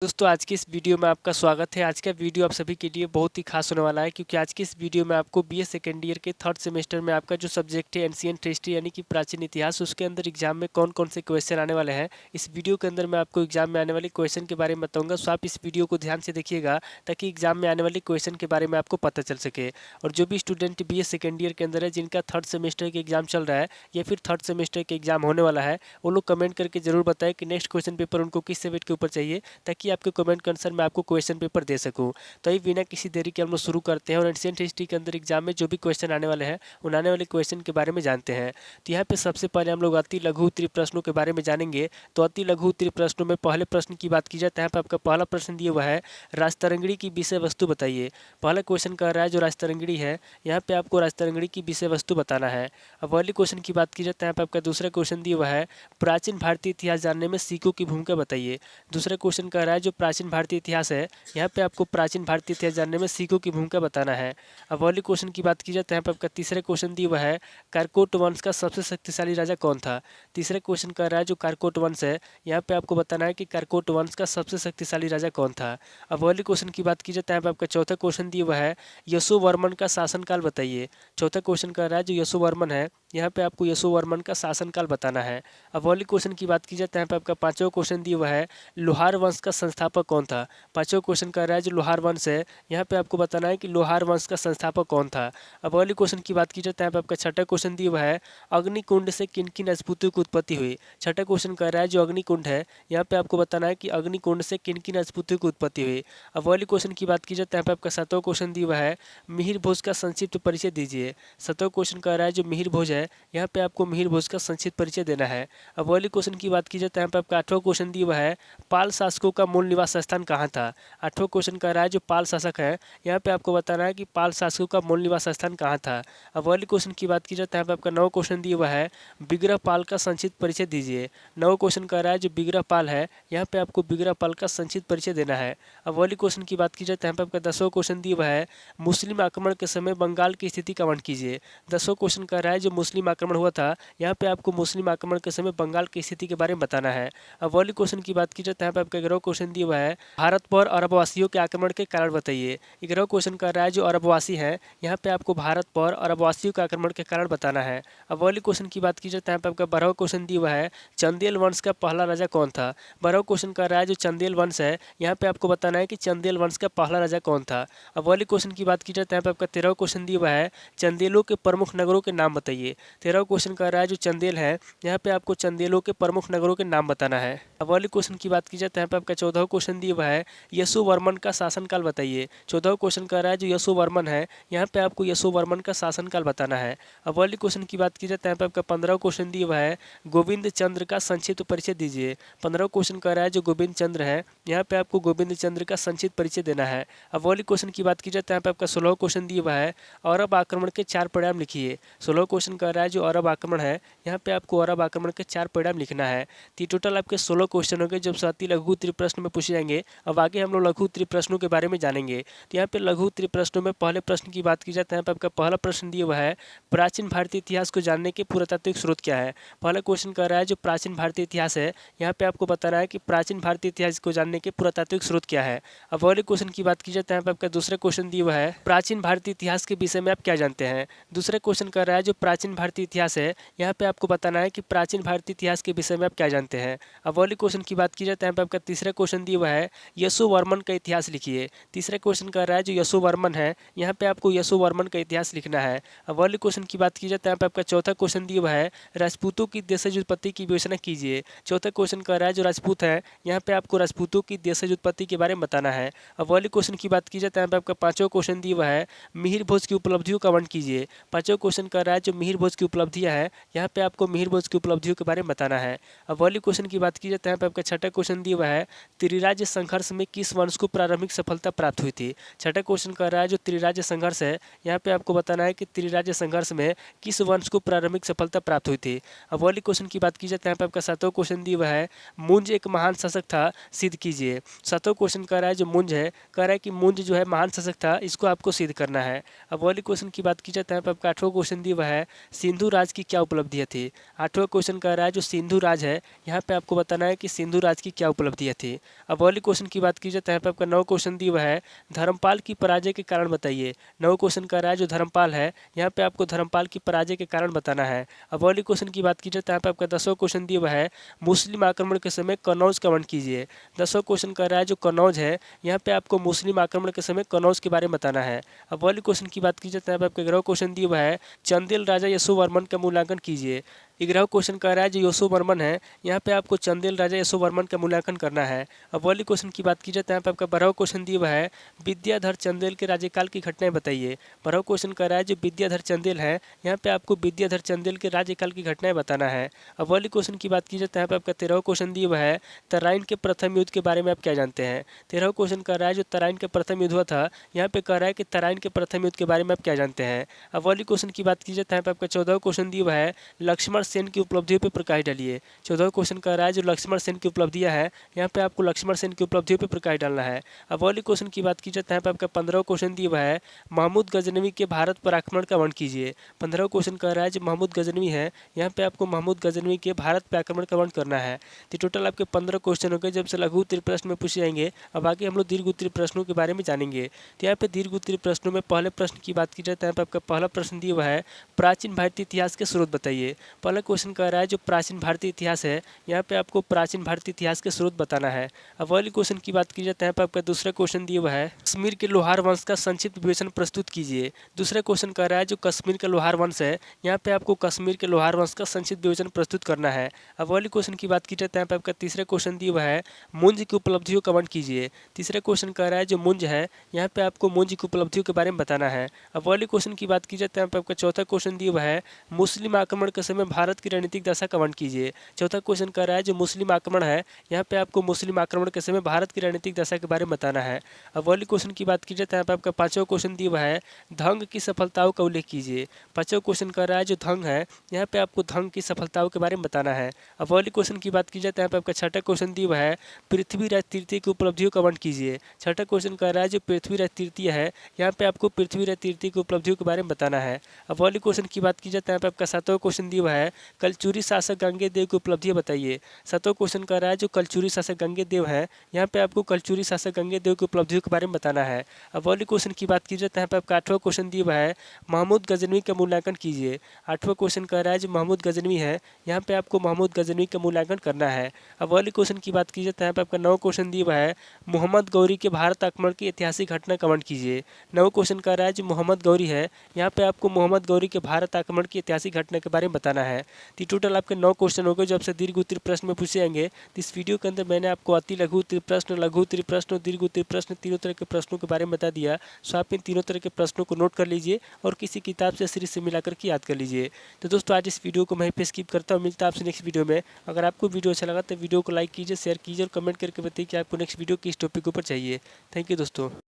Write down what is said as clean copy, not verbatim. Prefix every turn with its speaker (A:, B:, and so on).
A: दोस्तों आज की इस वीडियो में आपका स्वागत है। आज का वीडियो आप सभी के लिए बहुत ही खास होने वाला है क्योंकि आज की इस वीडियो में आपको बीए सेकेंड ईयर के थर्ड सेमेस्टर में आपका जो सब्जेक्ट है एंशिएंट हिस्ट्री यानी कि प्राचीन इतिहास, उसके अंदर एग्जाम में कौन कौन से क्वेश्चन आने वाले हैं, इस वीडियो के अंदर मैं आपको एग्जाम में आने वाले क्वेश्चन के बारे में बताऊंगा। सो आप इस वीडियो को ध्यान से देखिएगा ताकि एग्जाम में आने वाले क्वेश्चन के बारे में आपको पता चल सके। और जो भी स्टूडेंट बीए सेकेंड ईयर के अंदर है, जिनका थर्ड सेमेस्टर के एग्जाम चल रहा है या फिर थर्ड सेमेस्टर के एग्जाम होने वाला है, वो लोग कमेंट करके जरूर बताएं कि नेक्स्ट क्वेश्चन पेपर उनको किस सब्जेक्ट के ऊपर चाहिए, ताकि आपके कमेंट के अनुसार मैं आपको क्वेश्चन पेपर दे सकूं। तो ये बिना किसी देरी के हम लोग शुरू करते हैं और एंशिएंट हिस्ट्री के अंदर एग्जाम में जो भी क्वेश्चन आने वाले हैं उन आने वाले क्वेश्चन के बारे में जानते हैं। तो यहाँ पे सबसे पहले हम लोग अति लघु उत्तरीय प्रश्नों के बारे में जानेंगे। तो अति लघु उत्तरीय प्रश्नों में पहले प्रश्न की बात की जाए तो यहाँ पे आपका पहला प्रश्न दिया हुआ है, राजतरंगिणी की विषय वस्तु बताइए। पहला क्वेश्चन कह रहा है जो राजतरंगिणी है, यहाँ पे आपको राजतरंगिणी की विषय वस्तु बताना है। अब अगली क्वेश्चन की बात की जाए तो यहाँ पे आपका दूसरा क्वेश्चन दिया हुआ है, प्राचीन भारतीय इतिहास जानने में सिक्कों की भूमिका बताइए। दूसरा क्वेश्चन कह रहा है जो प्राचीन भारतीय इतिहास है, यहाँ पे आपको प्राचीन भारतीय इतिहास जानने में सिक्कों की भूमिका बताना है। अब अगली क्वेश्चन की बात की जाए तो यहाँ पे आपका तीसरा क्वेश्चन दिया हुआ है, कारकोट वंश का सबसे शक्तिशाली राजा कौन था। तीसरा क्वेश्चन कह रहा है जो कारकोट वंश है, यहाँ पे आपको बताना है कि कारकोट वंश का सबसे शक्तिशाली राजा कौन था। अब अगली क्वेश्चन की बात की जाए तो यहाँ पे आपका चौथा क्वेश्चन दिया हुआ है, यशोवर्मन का शासनकाल बताइए। चौथा क्वेश्चन कह रहा है जो यशोवर्मन है, यहाँ पे आपको यशोवर्मन का शासनकाल बताना है। अब अगली क्वेश्चन की बात की जाए तो यहाँ पे आपका पांचवा क्वेश्चन दिया हुआ है, लोहार वंश का संस्थापक कौन था। पांचवा क्वेश्चन कह रहा है जो लोहार वंश है, यहाँ पे आपको बताना है कि लोहार वंश का संस्थापक कौन था। अब अगली क्वेश्चन की बात की जाए तो यहाँ पे आपका छठा क्वेश्चन दिया हुआ है, अग्निकुंड से किन किन राजपूतों की उत्पत्ति हुई। छठा क्वेश्चन कह रहा है जो अग्निकुंड है, यहाँ पे आपको बताना है कि अग्निकुंड से किन किन राजपूतों की उत्पत्ति हुई। अब अगली क्वेश्चन की बात की जाए तो यहाँ पे आपका सातवां क्वेश्चन दिया हुआ है, मिहिर भोज का संक्षिप्त परिचय दीजिए। सातवां क्वेश्चन कह रहा है जो मिहिर भोज है, यहाँ पे आपको मिहिर भोज का संक्षिप्त परिचय देना है। अब अगली क्वेश्चन की बात की जाए तो यहाँ पे आपका आठवां क्वेश्चन दिया हुआ है, पाल शासकों का मूल निवास स्थान कहाँ था। आठवां क्वेश्चन कह रहा है जो पाल शासक है, यहाँ पे आपको बताना है कि पाल शासकों का मूल निवास स्थान कहाँ था। अब अगले क्वेश्चन की बात की जाए तो यहाँ पे आपका नौ क्वेश्चन दिया हुआ है, विग्रह पाल का संक्षिप्त परिचय दीजिए। नौ क्वेश्चन कह रहा है जो विग्रह पाल है, यहाँ पे आपको विग्रह पाल का संक्षिप्त परिचय देना है। अब अगले क्वेश्चन की बात की जाए तो यहाँ पे आपका दसवां क्वेश्चन दिया हुआ है, मुस्लिम आक्रमण के समय बंगाल की स्थिति का वर्णन कीजिए। दसवां क्वेश्चन कह रहा है जो मुस्लिम आक्रमण हुआ था, यहाँ पे आपको मुस्लिम आक्रमण के समय बंगाल की स्थिति के बारे में बताना है। अब अगले क्वेश्चन की बात की जाए तो यहाँ पे आपका 11वां क्वेश्चन दिया हुआ है, भारत पर अरबवासियों के आक्रमण के कारण बताइए। 11वां क्वेश्चन कर रहा है जो अरबवासी हैं, यहाँ पे आपको भारत पर अरबवासियों के आक्रमण के कारण बताना है। अब अगले क्वेश्चन की बात की जाए तो यहाँ पे आपका 12वां क्वेश्चन दिया हुआ है, चंदेल वंश का पहला राजा कौन था। 12वां क्वेश्चन कर रहा है जो चंदेल वंश है, यहाँ पे आपको बताना है कि चंदेल वंश का पहला राजा कौन था। अब अगले क्वेश्चन की बात की जाए तो यहाँ पे आपका 13वां क्वेश्चन दिया हुआ है, चंदेलों के प्रमुख नगरों के नाम बताइए। 13वां क्वेश्चन कर रहा है जो चंदेल है, यहाँ पे आपको चंदेलों के प्रमुख नगरों के नाम बताना है। अब अगले क्वेश्चन की बात की जाए तो यहाँ पे आपका 14वां क्वेश्चन दिया हुआ है, यशोवर्मन का शासनकाल बताइए। 14वां क्वेश्चन कर रहा है जो यशोवर्मन है, यहाँ पे आपको यशोवर्मन का शासनकाल बताना है। अब अगले क्वेश्चन की बात की जाए तो यहाँ पे आपका 15वां क्वेश्चन दिया हुआ है, गोविंद चंद्र का संक्षिप्त परिचय दीजिए। 15वां क्वेश्चन कर रहा है जो गोविंद चंद्र है, यहाँ पे आपको गोविंद चंद्र का संक्षिप्त परिचय देना है। अब अगले क्वेश्चन की बात की जाए तो यहाँ पे आपका 16वां क्वेश्चन दिया हुआ है, अरब आक्रमण के 4 परिणाम लिखिए। 16वां क्वेश्चन कर रहा है जो अरब आक्रमण है, यहाँ पे आपको अरब आक्रमण के 4 परिणाम लिखना है। तो टोटल आपके 16 क्वेश्चन होंगे जब अति लघु उत्तरीय प्रश्न में पूछे जाएंगे। अब आगे हम लोग लघु उत्तरीय प्रश्नों के बारे में जानेंगे। तो यहाँ पे लघु उत्तरीय प्रश्नों में पहले प्रश्न की बात की जाए तो यहाँ पे आपका पहला प्रश्न दिया हुआ है, प्राचीन भारतीय इतिहास को जानने के पुरातात्विक स्रोत क्या है। पहला क्वेश्चन कर रहा है जो प्राचीन भारतीय इतिहास है, यहाँ पे आपको बताना है कि प्राचीन भारतीय इतिहास को जानने के पुरातात्विक स्रोत क्या है। अब अगले क्वेश्चन की बात की जाए तो यहाँ पे आपका दूसरा क्वेश्चन दिया हुआ है, प्राचीन भारतीय इतिहास के विषय में आप क्या जानते हैं। दूसरा क्वेश्चन कर रहा है जो प्राचीन भारतीय इतिहास है, यहाँ पे आपको बताना है कि प्राचीन भारतीय इतिहास के विषय में आप क्या जानते हैं। अब अगले क्वेश्चन की बात की जाए तो यहाँ पे आपका तीसरा क्वेश्चन दिया हुआ है, यशोवर्मन का इतिहास लिखिए। तीसरा क्वेश्चन कर रहा है जो यशोवर्मन है, यहाँ पे आपको यशोवर्मन का इतिहास लिखना है। अब अगले क्वेश्चन की बात की जाए तो यहाँ पे आपका चौथा क्वेश्चन दिया हुआ है, राजपूतों की देशज उत्पत्ति की विवेचना कीजिए। चौथा क्वेश्चन कर रहा है जो राजपूत है, यहाँ पे आपको राजपूतों की देशज उत्पत्ति के बारे में बताना है। अब अगले क्वेश्चन की बात की जाए तो यहाँ पे आपका पांचवा क्वेश्चन दिया हुआ है, मिहिर भोज की उपलब्धियों का वर्णन कीजिए। पांचवा क्वेश्चन कर रहा है जो मिहिर भोज की उपलब्धियां है, यहाँ पे आपको मिहिर भोज की उपलब्धियों के बारे में बताना है। अब अगले क्वेश्चन की बात की जाए तो यहाँ पे आपका छठा क्वेश्चन दिया हुआ है, त्रिराज्य संघर्ष में किस वंश को प्रारंभिक सफलता प्राप्त हुई थी। छठा क्वेश्चन कर रहा है जो त्रिराज्य संघर्ष है, यहाँ पे आपको बताना है कि त्रिराज्य संघर्ष में किस वंश को प्रारंभिक सफलता प्राप्त हुई थी। अब अगले क्वेश्चन की बात की जाए तो यहाँ पे आपका सातवां क्वेश्चन दिया हुआ है, मुंज एक महान शासक था, सिद्ध कीजिए। सातवां क्वेश्चन कर रहा है जो मुंज है, कह रहा है कि मुंज जो है महान शासक था, इसको आपको सिद्ध करना है। अब अगले क्वेश्चन की बात की जाए तो यहाँ पे आपका आठवां क्वेश्चन दिया हुआ है, सिंधु राज की क्या उपलब्धियाँ थी। आठवां क्वेश्चन कह रहा है जो सिंधु राज है, यहाँ पे आपको बताना है कि सिंधु राज की क्या उपलब्धियाँ थी। अब वाली क्वेश्चन की बात की जाए तो यहाँ पे आपका 9 क्वेश्चन दिया हुआ है, धर्मपाल की पराजय के कारण बताइए। 9 क्वेश्चन का रहा है जो धर्मपाल है, यहाँ पे आपको धर्मपाल की पराजय के कारण बताना है। अब वाली क्वेश्चन की बात की जाए तो यहाँ पे आपका 10वां क्वेश्चन दिया हुआ है, मुस्लिम आक्रमण के समय कन्नौज का वर्णन कीजिए। 10वां क्वेश्चन का रहा है जो कन्नौज है, यहाँ पे आपको मुस्लिम आक्रमण के समय कन्नौज के बारे में बताना है। अब वाली क्वेश्चन की बात की जाए तो यहाँ पे आपका 11वां क्वेश्चन दिया हुआ है, चंदेल राजा यशोवर्मन का मूल्यांकन कीजिए। 11वां क्वेश्चन का रहा है जो यशोवर्मन है, यहाँ पे आपको चंदेल राजा यशोवर्मन का मूल्यांकन करना है। अब वाली क्वेश्चन की बात की जाए तो यहाँ पे आपका 12वां क्वेश्चन दिया हुआ है, विद्याधर चंदेल के राज्यकाल की घटनाएं बताइए। 12वां क्वेश्चन का रहा है जो विद्याधर चंदेल है, यहाँ पे आपको विद्याधर चंदेल के राज्यकाल की घटनाएं बताना है। अब वाली क्वेश्चन की बात की जाए तो यहाँ पे आपका 13वां क्वेश्चन दिया हुआ है, तराइन के प्रथम युद्ध के बारे में आप क्या जानते हैं। 13वां क्वेश्चन का रहा है जो तराइन के प्रथम युद्ध हुआ था, यहाँ पे कह रहा है कि तराइन के प्रथम युद्ध के बारे में आप क्या जानते हैं। अब वाली क्वेश्चन की बात की जाए तो यहाँ पे आपका 14वां क्वेश्चन दिया हुआ है, लक्ष्मण सेन की उपलब्धियों पर प्रकाश डालिए। 14वां क्वेश्चन का रहा है जो लक्ष्मण सेन की उपलब्धियां है, यहाँ पे आपको लक्ष्मण सेन की उपलब्धियों पर प्रकाश डालना है। अब वाली क्वेश्चन की बात की जाए तो यहाँ पे आपका 15वां क्वेश्चन दिया हुआ है, महमूद गजनवी के भारत पर आक्रमण का वर्णन कीजिए। 15वां क्वेश्चन का रहा है जो महमूद गजनवी है, यहाँ पे आपको महमूद गजनवी के भारत पर आक्रमण का वर्णन करना है। तो टोटल आपके 15 क्वेश्चन हो गए, जब से लघु उत्तरीय प्रश्न में पूछे जाएंगे। अब आगे हम लोग दीर्घ उत्तरीय प्रश्नों के बारे में जानेंगे। तो यहाँ पे दीर्घ उत्तरीय प्रश्नों में पहले प्रश्न की बात की जाए तो यहाँ पे आपका पहला प्रश्न दिया हुआ है, प्राचीन भारतीय इतिहास के स्रोत बताइए। पहला क्वेश्चन कह रहा है जो प्राचीन भारतीय इतिहास है, यहाँ पे आपको प्राचीन भारतीय इतिहास के स्रोत बताना है। अब वाली क्वेश्चन की बात की जाए तो यहाँ पे आपका दूसरा क्वेश्चन दिया हुआ है, कश्मीर के लोहार वंश का संक्षिप्त विवेचन प्रस्तुत कीजिए। दूसरा क्वेश्चन कह रहा है जो कश्मीर का लोहार वंश है, यहाँ पे आपको कश्मीर के लोहार वंश का संक्षिप्त विवेचन प्रस्तुत करना है। अब वाली क्वेश्चन की बात की जाए तो यहाँ पे आपका तीसरा क्वेश्चन दिया हुआ है, मुंज की उपलब्धियों का वर्णन कीजिए। तीसरा क्वेश्चन कह रहा है जो मुंज है, यहाँ पे आपको मुंज की उपलब्धियों के बारे में बताना है। अब वाली क्वेश्चन की बात की जाए तो यहाँ पे आपका चौथा क्वेश्चन दिया हुआ है, मुस्लिम आक्रमण के समय भारत की रणनीतिक दशा का वर्णन कीजिए। चौथा क्वेश्चन कह रहा है जो मुस्लिम आक्रमण है, यहाँ पे आपको मुस्लिम आक्रमण के समय भारत की रणनीतिक दशा के बारे में बताना है। अब वाली क्वेश्चन की बात की जाए तो यहाँ पे आपका पांचवा क्वेश्चन दिया हुआ है, धंग की सफलताओं का उल्लेख कीजिए। पांचवा क्वेश्चन कह रहा है जो धंग है, यहाँ पे आपको धंग की सफलताओं के बारे में बताना है। अब वाली क्वेश्चन की बात की जाए तो यहाँ पे आपका छठा क्वेश्चन दिया हुआ है, पृथ्वीराज तृतीय की उपलब्धियों का वर्णन कीजिए। छठा क्वेश्चन कह रहा है जो पृथ्वीराज तृतीय है, यहाँ पे आपको पृथ्वीराज तृतीय की उपलब्धियों के बारे में बताना है। अब वाली क्वेश्चन की बात की जाए तो यहाँ पे आपका सातवां क्वेश्चन दिया हुआ है, कलचुरी शासक गंगेदेव की उपलब्धियां बताइए। सातवां क्वेश्चन कर रहा है जो कलचुरी शासक गंगेदेव है, यहाँ पे आपको कलचुरी शासक गंगेदेव की उपलब्धियों के बारे में बताना है। अब वाली क्वेश्चन की बात की जाए तो यहाँ पे आपका आठवां क्वेश्चन दिया हुआ है, महमूद गजनवी का मूल्यांकन कीजिए। आठवां क्वेश्चन कर रहा है जो महमूद गजनवी है, यहाँ पे आपको महमूद गजनवी का मूल्यांकन करना है। अब वाली क्वेश्चन की बात की जाए तो यहाँ पे आपका 9वां क्वेश्चन दिया हुआ है, मोहम्मद गौरी के भारत आक्रमण की ऐतिहासिक घटना का वर्णन कीजिए। 9वां क्वेश्चन कर रहा है जो मोहम्मद गौरी है, यहाँ पे आपको मोहम्मद गौरी के भारत आक्रमण की ऐतिहासिक घटना के बारे में बताना है। तो टोटल आपके 9 क्वेश्चन हो गए, जब से दीर्घ उत्तरीय प्रश्न में पूछे जाएंगे। तो इस वीडियो के अंदर मैंने आपको अति लघु उत्तरीय प्रश्न, लघु उत्तरीय प्रश्न और दीर्घ उत्तरीय प्रश्न तीनों तरह के प्रश्नों के बारे में बता दिया। सो आप इन तीनों तरह के प्रश्नों को नोट कर लीजिए और किसी किताब से सीरीज से मिलाकर के याद कर लीजिए। तो दोस्तों आज इस वीडियो को मैं पे स्किप करता हूँ, मिलता है आपसे नेक्स्ट वीडियो में। अगर आपको वीडियो अच्छा लगा तो वीडियो को लाइक कीजिए, शेयर कीजिए और कमेंट करके बताइए कि आपको नेक्स्ट वीडियो किस टॉपिक के ऊपर चाहिए। थैंक यू दोस्तों।